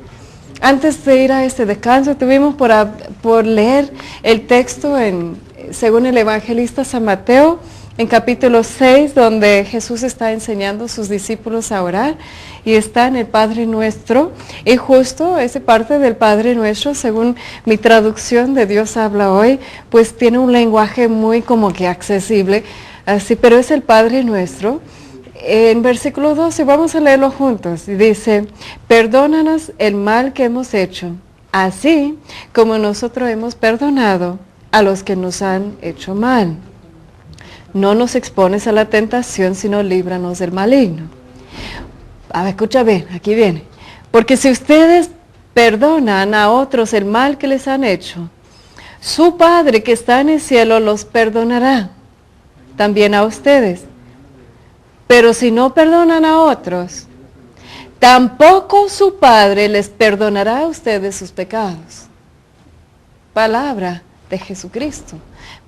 Antes de ir a este descanso, tuvimos por leer el texto según el evangelista San Mateo, en capítulo 6, donde Jesús está enseñando a sus discípulos a orar, y está en el Padre Nuestro, y justo esa parte del Padre Nuestro, según mi traducción de Dios habla hoy, pues tiene un lenguaje muy como que accesible, así, pero es el Padre Nuestro. En versículo 12, vamos a leerlo juntos, y dice, perdónanos el mal que hemos hecho, así como nosotros hemos perdonado a los que nos han hecho mal. No nos expones a la tentación, sino líbranos del maligno. A ver, escucha bien, aquí viene. Porque si ustedes perdonan a otros el mal que les han hecho, su Padre que está en el cielo los perdonará también a ustedes. Pero si no perdonan a otros, tampoco su Padre les perdonará a ustedes sus pecados. Palabra de Jesucristo.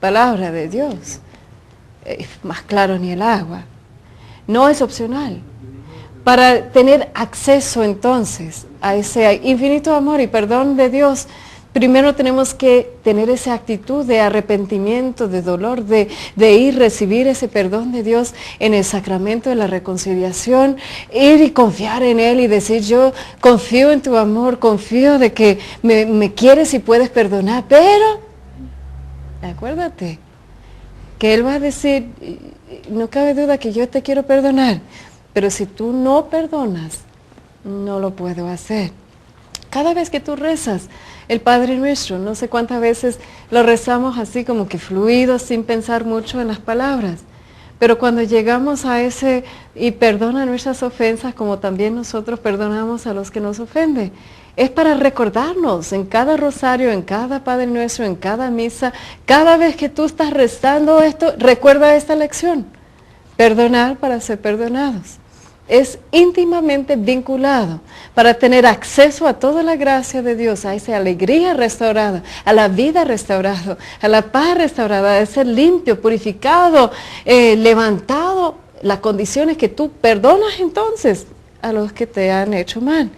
palabra de Dios. Más claro ni el agua. No es opcional. Para tener acceso entonces a ese infinito amor y perdón de Dios, primero tenemos que tener esa actitud de arrepentimiento, de dolor, de ir recibir ese perdón de Dios en el sacramento de la reconciliación, ir y confiar en Él y decir, yo confío en tu amor, confío de que me quieres y puedes perdonar, pero acuérdate que Él va a decir, no cabe duda que yo te quiero perdonar, pero si tú no perdonas, no lo puedo hacer. Cada vez que tú rezas el Padre Nuestro, no sé cuántas veces lo rezamos así como que fluido, sin pensar mucho en las palabras. Pero cuando llegamos a ese, y perdona nuestras ofensas, como también nosotros perdonamos a los que nos ofenden, es para recordarnos en cada rosario, en cada Padre Nuestro, en cada misa, cada vez que tú estás rezando esto, recuerda esta lección. Perdonar para ser perdonados. Es íntimamente vinculado para tener acceso a toda la gracia de Dios, a esa alegría restaurada, a la vida restaurada, a la paz restaurada, a ser limpio, purificado, levantado, las condiciones que tú perdonas entonces a los que te han hecho mal.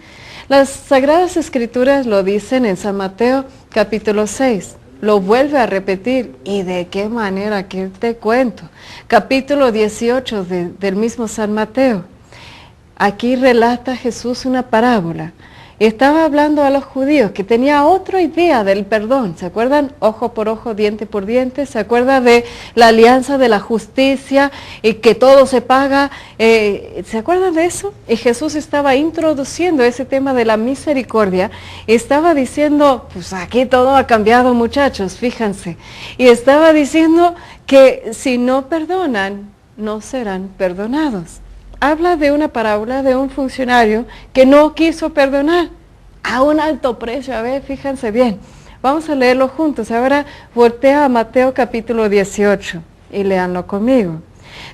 Las Sagradas Escrituras lo dicen en San Mateo capítulo 6. Lo vuelve a repetir, y de qué manera, que te cuento. Capítulo 18 del mismo San Mateo. Aquí relata Jesús una parábola. Estaba hablando a los judíos que tenía otra idea del perdón. ¿Se acuerdan? Ojo por ojo, diente por diente. ¿Se acuerdan de la alianza de la justicia y que todo se paga? ¿Se acuerdan de eso? Y Jesús estaba introduciendo ese tema de la misericordia. Estaba diciendo, pues aquí todo ha cambiado, muchachos, fíjense. Y estaba diciendo que si no perdonan, no serán perdonados. Habla de una parábola de un funcionario que no quiso perdonar a un alto precio. A ver, fíjense bien. Vamos a leerlo juntos. Ahora voltea a Mateo capítulo 18 y léanlo conmigo.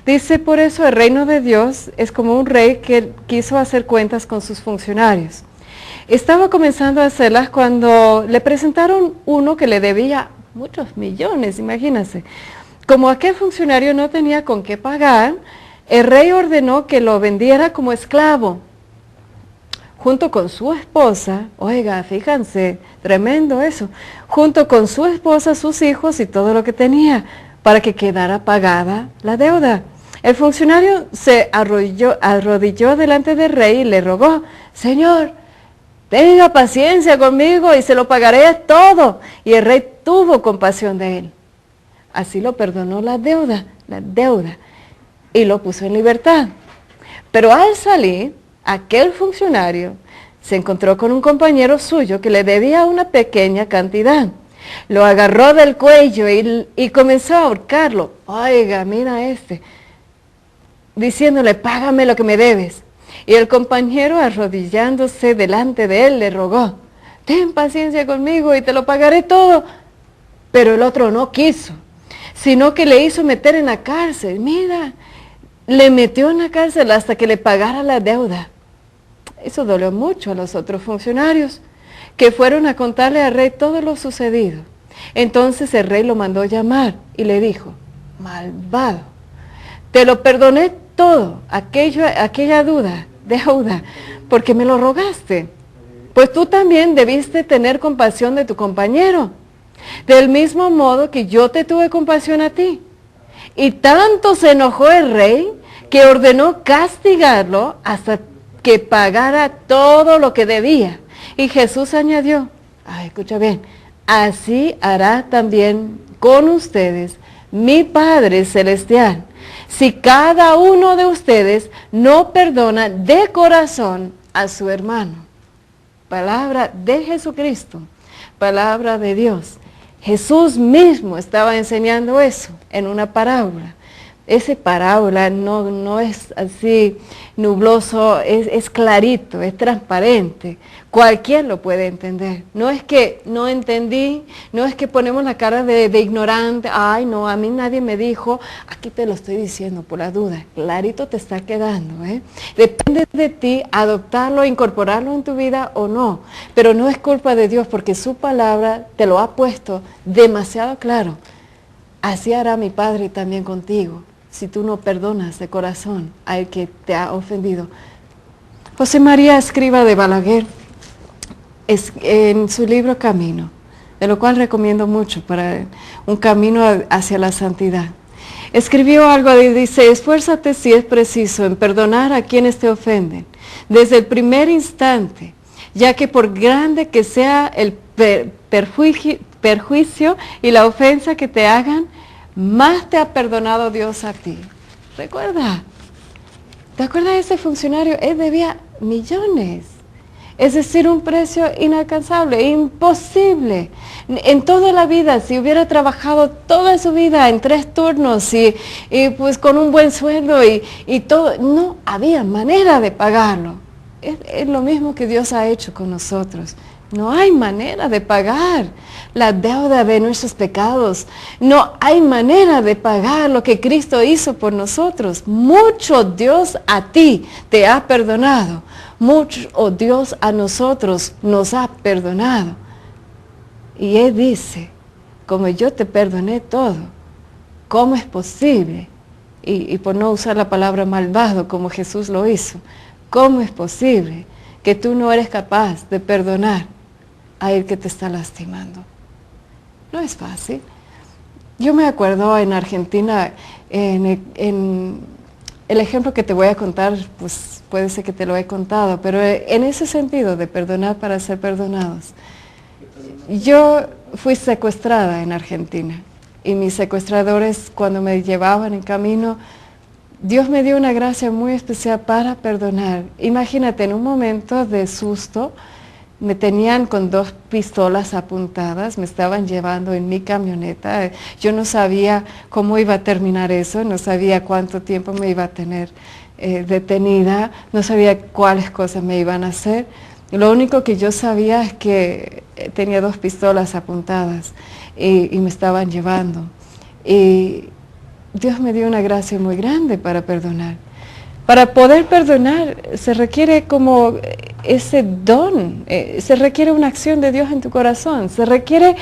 Dice, por eso el reino de Dios es como un rey que quiso hacer cuentas con sus funcionarios. Estaba comenzando a hacerlas cuando le presentaron uno que le debía muchos millones, imagínense. Como aquel funcionario no tenía con qué pagar, el rey ordenó que lo vendiera como esclavo, junto con su esposa. Oiga, fíjense, tremendo eso, junto con su esposa, sus hijos y todo lo que tenía, para que quedara pagada la deuda. El funcionario se arrodilló delante del rey y le rogó, Señor, tenga paciencia conmigo y se lo pagaré todo. Y el rey tuvo compasión de él. Así lo perdonó la deuda, y lo puso en libertad. Pero al salir, aquel funcionario se encontró con un compañero suyo que le debía una pequeña cantidad. Lo agarró del cuello y comenzó a ahorcarlo. Oiga, mira diciéndole, págame lo que me debes. Y el compañero, arrodillándose delante de él, le rogó, ten paciencia conmigo y te lo pagaré todo. Pero el otro no quiso, sino que le hizo meter en la cárcel. Mira, le metió en la cárcel hasta que le pagara la deuda. Eso dolió mucho a los otros funcionarios, que fueron a contarle al rey todo lo sucedido. Entonces el rey lo mandó llamar y le dijo, malvado, te lo perdoné todo, aquella deuda, porque me lo rogaste. Pues tú también debiste tener compasión de tu compañero, del mismo modo que yo te tuve compasión a ti. Y tanto se enojó el rey que ordenó castigarlo hasta que pagara todo lo que debía. Y Jesús añadió, escucha bien, así hará también con ustedes mi Padre Celestial, si cada uno de ustedes no perdona de corazón a su hermano. Palabra de Jesucristo, palabra de Dios. Jesús mismo estaba enseñando eso en una parábola. Esa parábola no es así nubloso, es clarito, es transparente. Cualquiera lo puede entender. No es que no entendí, no es que ponemos la cara de ignorante. Ay, no, a mí nadie me dijo. Aquí te lo estoy diciendo por la duda. Clarito te está quedando. Depende de ti adoptarlo, incorporarlo en tu vida o no. Pero no es culpa de Dios porque su palabra te lo ha puesto demasiado claro. así hará mi Padre también contigo, si tú no perdonas de corazón al que te ha ofendido. José María Escrivá de Balaguer, en su libro Camino, de lo cual recomiendo mucho para un camino hacia la santidad, escribió algo y dice: esfuérzate si es preciso en perdonar a quienes te ofenden, desde el primer instante, ya que por grande que sea el perjuicio y la ofensa que te hagan, más te ha perdonado Dios a ti. Recuerda, ¿te acuerdas de ese funcionario? Él debía millones. Es decir, un precio inalcanzable, imposible. En toda la vida, si hubiera trabajado toda su vida en 3 turnos y pues con un buen sueldo y todo, no había manera de pagarlo. Es lo mismo que Dios ha hecho con nosotros. No hay manera de pagar la deuda de nuestros pecados. No hay manera de pagar lo que Cristo hizo por nosotros. Mucho Dios a ti te ha perdonado. Mucho Dios a nosotros nos ha perdonado. Y Él dice: como yo te perdoné todo, ¿cómo es posible? Y por no usar la palabra malvado como Jesús lo hizo, ¿cómo es posible que tú no eres capaz de perdonar a el que te está lastimando? No es fácil. Yo me acuerdo en Argentina, en el ejemplo que te voy a contar, pues puede ser que te lo he contado, pero en ese sentido de perdonar para ser perdonados. Yo fui secuestrada en Argentina y mis secuestradores, cuando me llevaban en camino, Dios me dio una gracia muy especial para perdonar. Imagínate, en un momento de susto, me tenían con 2 pistolas apuntadas, me estaban llevando en mi camioneta. Yo no sabía cómo iba a terminar eso, no sabía cuánto tiempo me iba a tener detenida, no sabía cuáles cosas me iban a hacer. Lo único que yo sabía es que tenía 2 pistolas apuntadas y me estaban llevando. Y Dios me dio una gracia muy grande para perdonar. Para poder perdonar se requiere como ese don, se requiere una acción de Dios en tu corazón, se requiere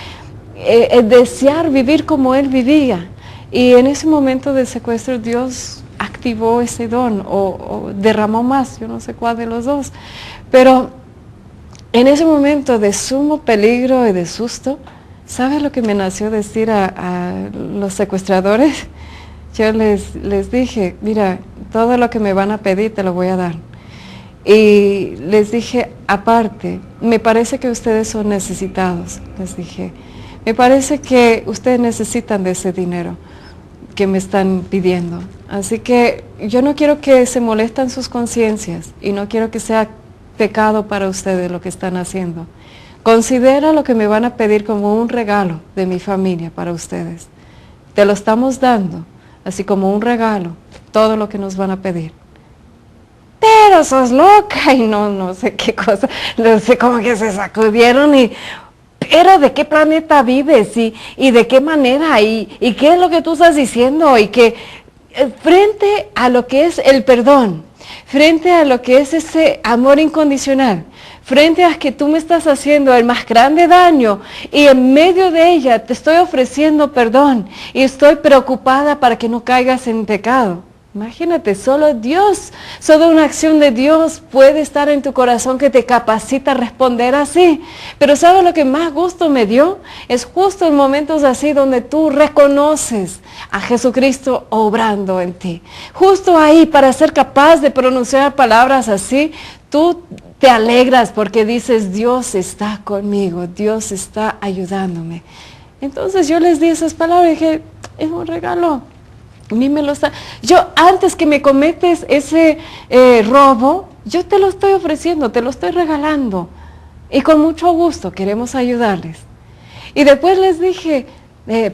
el desear vivir como Él vivía. Y en ese momento del secuestro Dios activó ese don o derramó más, yo no sé cuál de los dos. Pero en ese momento de sumo peligro y de susto, ¿sabes lo que me nació decir a los secuestradores? Yo les dije: mira, todo lo que me van a pedir te lo voy a dar. Y les dije, aparte, me parece que ustedes son necesitados. Les dije, me parece que ustedes necesitan de ese dinero que me están pidiendo. Así que yo no quiero que se molesten sus conciencias y no quiero que sea pecado para ustedes lo que están haciendo. Considera lo que me van a pedir como un regalo de mi familia para ustedes. Te lo estamos dando, así como un regalo, todo lo que nos van a pedir. Pero sos loca, y no sé qué cosa, no sé, como que se sacudieron pero ¿de qué planeta vives? ¿Y de qué manera? ¿Y qué es lo que tú estás diciendo? Y que frente a lo que es el perdón, frente a lo que es ese amor incondicional, frente a que tú me estás haciendo el más grande daño y en medio de ella te estoy ofreciendo perdón y estoy preocupada para que no caigas en pecado. Imagínate, solo Dios, solo una acción de Dios puede estar en tu corazón que te capacita a responder así. Pero ¿sabes lo que más gusto me dio? Es justo en momentos así donde tú reconoces a Jesucristo obrando en ti. Justo ahí, para ser capaz de pronunciar palabras así, tú te alegras porque dices: Dios está conmigo, Dios está ayudándome. Entonces yo les di esas palabras y dije: es un regalo. Yo, antes que me cometes ese robo, yo te lo estoy ofreciendo, te lo estoy regalando. Y con mucho gusto queremos ayudarles. Y después les dije,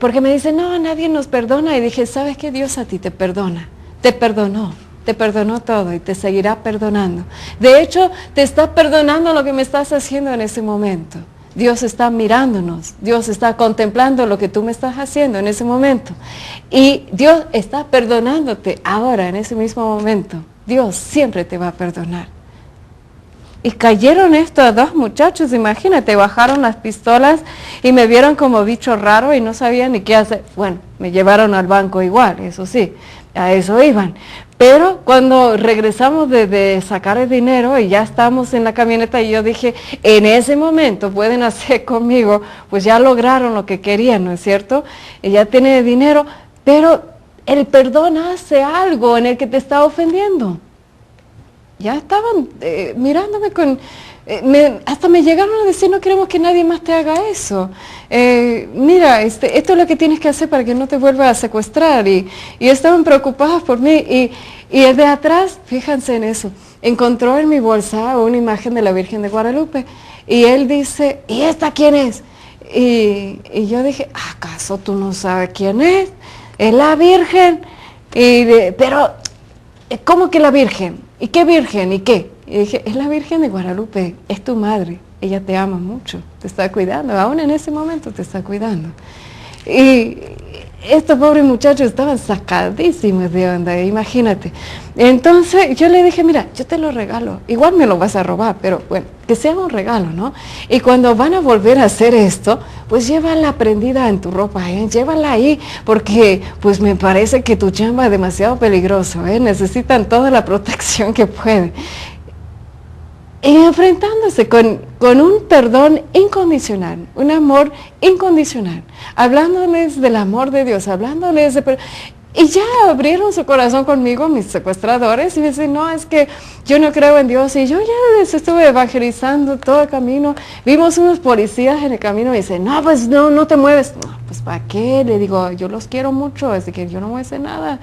porque me dicen: no, nadie nos perdona. Y dije: ¿sabes qué? Dios a ti te perdona, te perdonó todo y te seguirá perdonando. De hecho, te está perdonando lo que me estás haciendo en ese momento. Dios está mirándonos, Dios está contemplando lo que tú me estás haciendo en ese momento. Y Dios está perdonándote ahora, en ese mismo momento. Dios siempre te va a perdonar. Y cayeron estos dos muchachos, imagínate, bajaron las pistolas y me vieron como bicho raro y no sabían ni qué hacer. Bueno, me llevaron al banco igual, eso sí, a eso iban. Pero cuando regresamos de sacar el dinero y ya estamos en la camioneta y yo dije, en ese momento pueden hacer conmigo, pues ya lograron lo que querían, ¿no es cierto? Y ya tienen dinero, pero el perdón hace algo en el que te está ofendiendo. Ya estaban mirándome con... hasta me llegaron a decir, no queremos que nadie más te haga eso. Mira, esto es lo que tienes que hacer para que no te vuelva a secuestrar. Y estaban preocupados por mí. Y el de atrás, fíjense en eso, encontró en mi bolsa una imagen de la Virgen de Guadalupe. Y él dice, ¿y esta quién es? Y yo dije, ¿acaso tú no sabes quién es? Es la Virgen. Pero, ¿cómo que la Virgen? ¿Y qué Virgen? ¿Y qué? Y dije, es la Virgen de Guadalupe, es tu madre, ella te ama mucho, te está cuidando, aún en ese momento te está cuidando. Y estos pobres muchachos estaban sacadísimos de onda, imagínate. Entonces yo le dije, mira, yo te lo regalo, igual me lo vas a robar, pero bueno, que sea un regalo, ¿no? Y cuando van a volver a hacer esto, pues llévala prendida en tu ropa, llévala ahí, porque pues me parece que tu chamba es demasiado peligroso, necesitan toda la protección que pueden. Y enfrentándose con un perdón incondicional, un amor incondicional, hablándoles del amor de Dios, hablándoles de... Y ya abrieron su corazón conmigo mis secuestradores y me dicen, no, es que yo no creo en Dios. Y yo ya les estuve evangelizando todo el camino. Vimos unos policías en el camino y me dicen, no, pues no te mueves. No, pues ¿para qué? Le digo, yo los quiero mucho, así que yo no voy a hacer nada.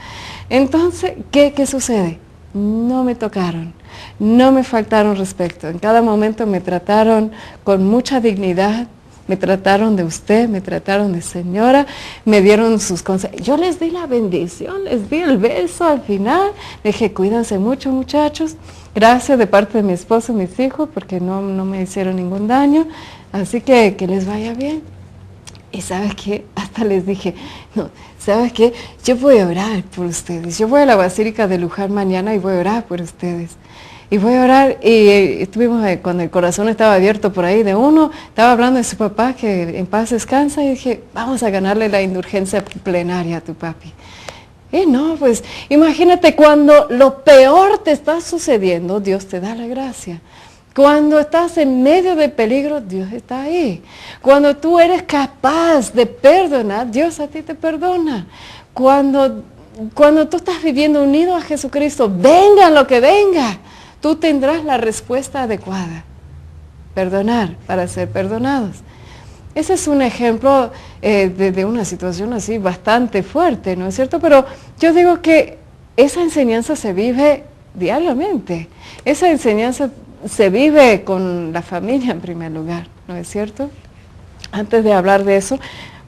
Entonces, ¿qué sucede? No me tocaron, no me faltaron respeto. En cada momento me trataron con mucha dignidad, me trataron de usted, me trataron de señora, me dieron sus consejos. Yo les di la bendición, les di el beso al final. Dije, cuídense mucho, muchachos. Gracias de parte de mi esposo, mis hijos, porque no me hicieron ningún daño. Así que les vaya bien. Y ¿sabes qué? Hasta les dije, no, ¿sabes qué? Yo voy a orar por ustedes. Yo voy a la Basílica de Luján mañana y voy a orar por ustedes. Y voy a orar, y estuvimos cuando el corazón estaba abierto por ahí de uno, estaba hablando de su papá, que en paz descansa, y dije, vamos a ganarle la indulgencia plenaria a tu papi. Y no, pues imagínate cuando lo peor te está sucediendo, Dios te da la gracia. Cuando estás en medio del peligro, Dios está ahí. Cuando tú eres capaz de perdonar, Dios a ti te perdona. Cuando tú estás viviendo unido a Jesucristo, venga lo que venga, tú tendrás la respuesta adecuada. Perdonar para ser perdonados. Ese es un ejemplo de una situación así bastante fuerte, ¿no es cierto? Pero yo digo que esa enseñanza se vive diariamente. Esa enseñanza se vive con la familia en primer lugar, ¿no es cierto? Antes de hablar de eso,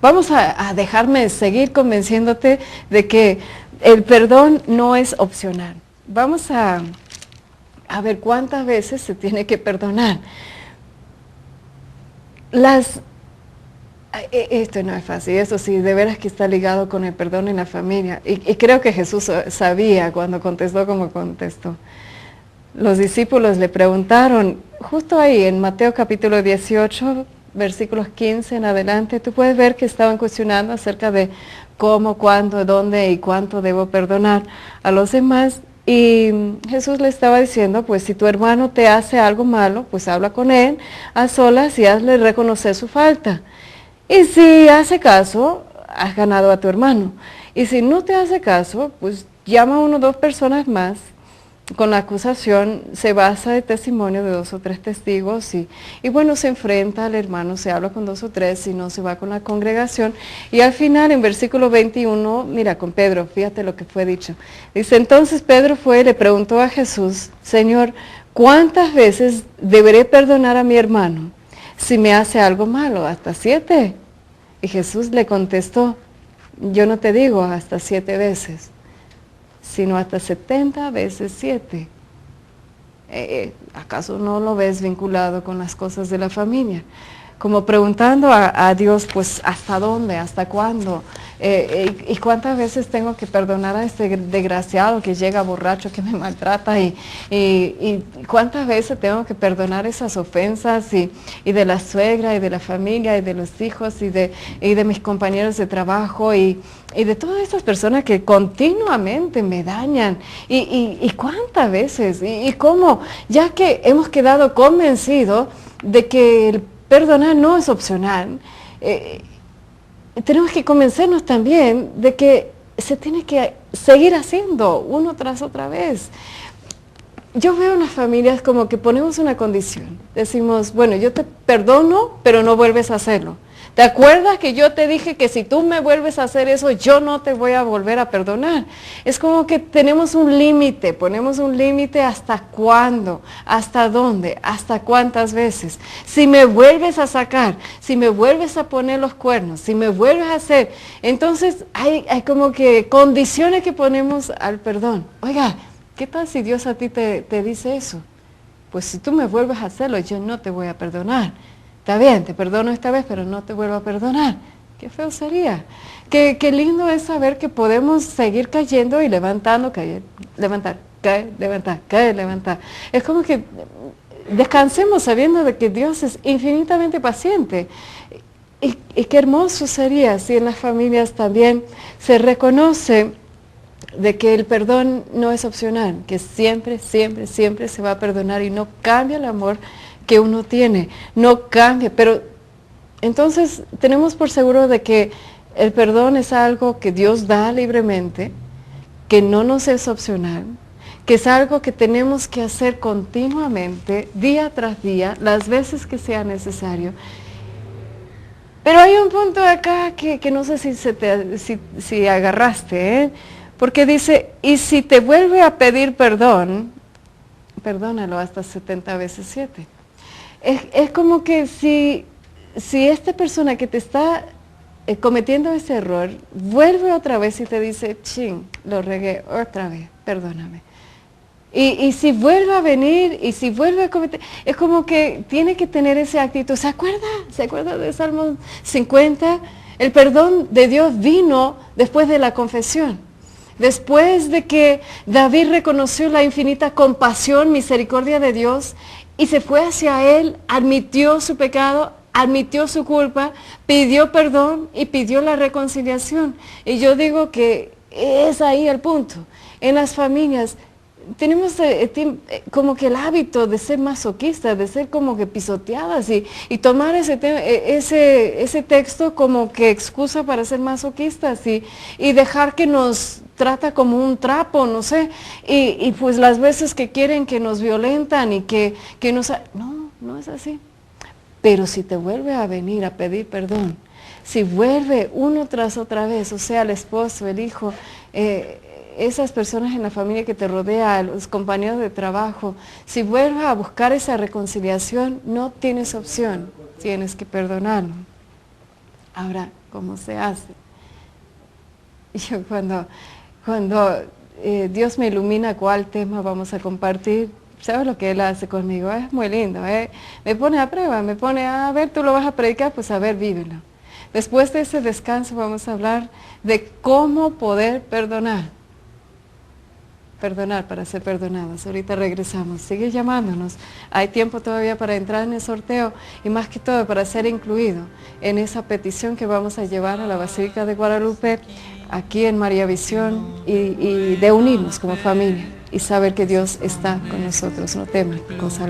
vamos a dejarme seguir convenciéndote de que el perdón no es opcional. Vamos a ver cuántas veces se tiene que perdonar. Esto no es fácil, eso sí, de veras que está ligado con el perdón en la familia. Y creo que Jesús sabía cuando contestó como contestó. Los discípulos le preguntaron, justo ahí en Mateo capítulo 18, versículos 15 en adelante, tú puedes ver que estaban cuestionando acerca de cómo, cuándo, dónde y cuánto debo perdonar a los demás. Y Jesús le estaba diciendo, pues si tu hermano te hace algo malo, pues habla con él a solas y hazle reconocer su falta. Y si hace caso, has ganado a tu hermano. Y si no te hace caso, pues llama a 1 o 2 personas más. Con la acusación se basa el testimonio de 2 o 3 testigos y bueno, se enfrenta al hermano, se habla con 2 o 3, si no se va con la congregación. Y al final, en versículo 21, mira, con Pedro, fíjate lo que fue dicho. Dice, entonces Pedro fue y le preguntó a Jesús, Señor, ¿cuántas veces deberé perdonar a mi hermano si me hace algo malo? ¿Hasta 7? Y Jesús le contestó, yo no te digo hasta 7 veces. Sino hasta 70 veces 7. ¿Acaso no lo ves vinculado con las cosas de la familia? como preguntando a Dios, pues, ¿hasta dónde? ¿Hasta cuándo? Y cuántas veces tengo que perdonar a este desgraciado que llega borracho, que me maltrata, y cuántas veces tengo que perdonar esas ofensas, y de la suegra, y de la familia, y de los hijos, y de mis compañeros de trabajo, y de todas estas personas que continuamente me dañan. Y cuántas veces, y cómo, ya que hemos quedado convencidos de que el perdonar no es opcional, tenemos que convencernos también de que se tiene que seguir haciendo uno tras otra vez. Yo veo en las familias como que ponemos una condición. Decimos, bueno, yo te perdono, pero no vuelves a hacerlo. ¿Te acuerdas que yo te dije que si tú me vuelves a hacer eso, yo no te voy a volver a perdonar? Es como que tenemos un límite, ponemos un límite hasta cuándo, hasta dónde, hasta cuántas veces. Si me vuelves a sacar, si me vuelves a poner los cuernos, si me vuelves a hacer, entonces hay como que condiciones que ponemos al perdón. Oiga, ¿qué tal si Dios a ti te dice eso? Pues si tú me vuelves a hacerlo, yo no te voy a perdonar. Está bien, te perdono esta vez, pero no te vuelvo a perdonar. Qué feo sería. Qué lindo es saber que podemos seguir cayendo y levantando, caer, levantar, caer, levantar, caer, levantar. Es como que descansemos sabiendo de que Dios es infinitamente paciente. Y qué hermoso sería si en las familias también se reconoce de que el perdón no es opcional, que siempre, siempre, siempre se va a perdonar y no cambia el amor que uno tiene, no cambia, pero entonces tenemos por seguro de que el perdón es algo que Dios da libremente, que no nos es opcional, que es algo que tenemos que hacer continuamente, día tras día, las veces que sea necesario. Pero hay un punto acá que no sé si agarraste, ¿eh? Porque dice, y si te vuelve a pedir perdón, perdónalo hasta 70 veces 7. Es como que si esta persona que te está cometiendo ese error, vuelve otra vez y te dice, ching, lo regué otra vez, perdóname. Y si vuelve a venir, y si vuelve a cometer, es como que tiene que tener esa actitud. ¿Se acuerda? ¿Se acuerda de Salmo 50? El perdón de Dios vino después de la confesión. Después de que David reconoció la infinita compasión, misericordia de Dios, y se fue hacia Él, admitió su pecado, admitió su culpa, pidió perdón y pidió la reconciliación. Y yo digo que es ahí el punto. En las familias tenemos como que el hábito de ser masoquistas, de ser como que pisoteadas y tomar ese texto como que excusa para ser masoquistas y dejar que nos trata como un trapo, no sé, y pues las veces que quieren que nos violentan y que nos... No es así. Pero si te vuelve a venir a pedir perdón, si vuelve uno tras otra vez, o sea, el esposo, el hijo, esas personas en la familia que te rodea, los compañeros de trabajo, si vuelves a buscar esa reconciliación, no tienes opción, tienes que perdonarlo. Ahora, ¿cómo se hace? Yo cuando Dios me ilumina cuál tema vamos a compartir, ¿sabes lo que Él hace conmigo? Es muy lindo, me pone a prueba, me pone a ver, tú lo vas a predicar, pues a ver, vívelo. Después de ese descanso vamos a hablar de cómo poder perdonar. Perdonar para ser perdonados. Ahorita regresamos. Sigue llamándonos. Hay tiempo todavía para entrar en el sorteo y más que todo para ser incluido en esa petición que vamos a llevar a la Basílica de Guadalupe, aquí en María Visión, y de unirnos como familia y saber que Dios está con nosotros. No teman, con salud.